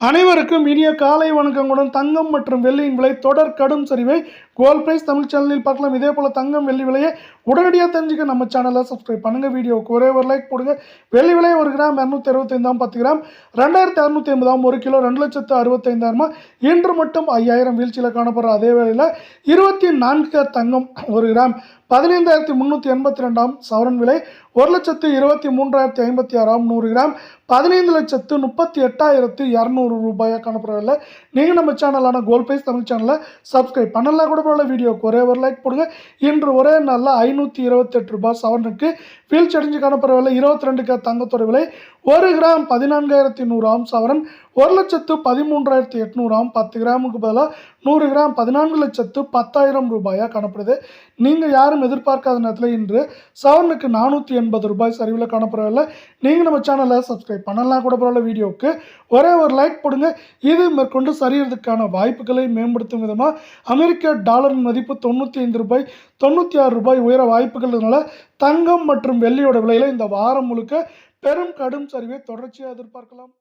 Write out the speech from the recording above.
அனைவருக்கும் இனிய காலை வணக்கங்களுடன் தங்கம் மற்றும் வெள்ளியின் விலை தொடர் கடும் சரிவை கோல்ட் பிரைஸ் தமிழ் சேனலில் பார்க்கலாம். இதே போல தங்கம் வெள்ளி விலையை உடனடியாக தெரிஞ்சுக்க நம்ம சேனலை சப்ஸ்கிரைப் பண்ணுங்க. வீடியோக்கு ஒரே ஒரு லைக் போடுங்க. வெள்ளி விலை 1 கிராம் 265 10 கிராம் 2650 1 கிலோ 2,65,000 இன்று மட்டும் 5000 வீழ்ச்சியில் காணப்படுற அதே வேளையில் 24 தங்கம் 1 கிராம் 15,382 சவரன் விலை 1,23,056 100 கிராம் 15,38,200 ரூபாயாக காணப்படவில்லை. நீங்கள் நம்ம சேனலான கோல்ட் பிரைஸ் தமிழ் சேனலை சப்ஸ்கிரைப் பண்ணலாம் கூட பரவாயில்ல. வீடியோக்கு ஒரே ஒரு லைக் போடுங்க. இன்று ஒரே நாளில் 528 ரூபாய் சவரனுக்கு வீழ்ச்சி அடைஞ்சு காணப்படவில்லை. 22 தங்கத்தோட விலை 1 கிராம் 14,100 சவரன் 1,13,800 10 கிராமுக்கு பதிலாக 100 கிராம் 14,10,000 ரூபாயாக காணப்படுது. நீங்கள் யாரும் எதிர்பார்க்காத நேரத்தில் இன்று சவரனுக்கு 480 ரூபாய் சரிவில் காணப்படவில்லை. நீங்கள் நம்ம சேனலை சப்ஸ்கிரைப் பண்ணலாம் கூட பரவாயில்ல. வீடியோவுக்கு ஒரே ஒரு லைக் போடுங்க. இது மேற்கொண்டு சரியறதுக்கான வாய்ப்புகளை மேம்படுத்தும் விதமாக அமெரிக்க டாலரின் மதிப்பு 95 ரூபாய் 96 ரூபாய் உயர வாய்ப்புகள்னால தங்கம் மற்றும் வெள்ளியோட விலையில் இந்த வாரம் முழுக்க பெரும் கடும் சரிவை தொடர்ச்சியாக எதிர்பார்க்கலாம்.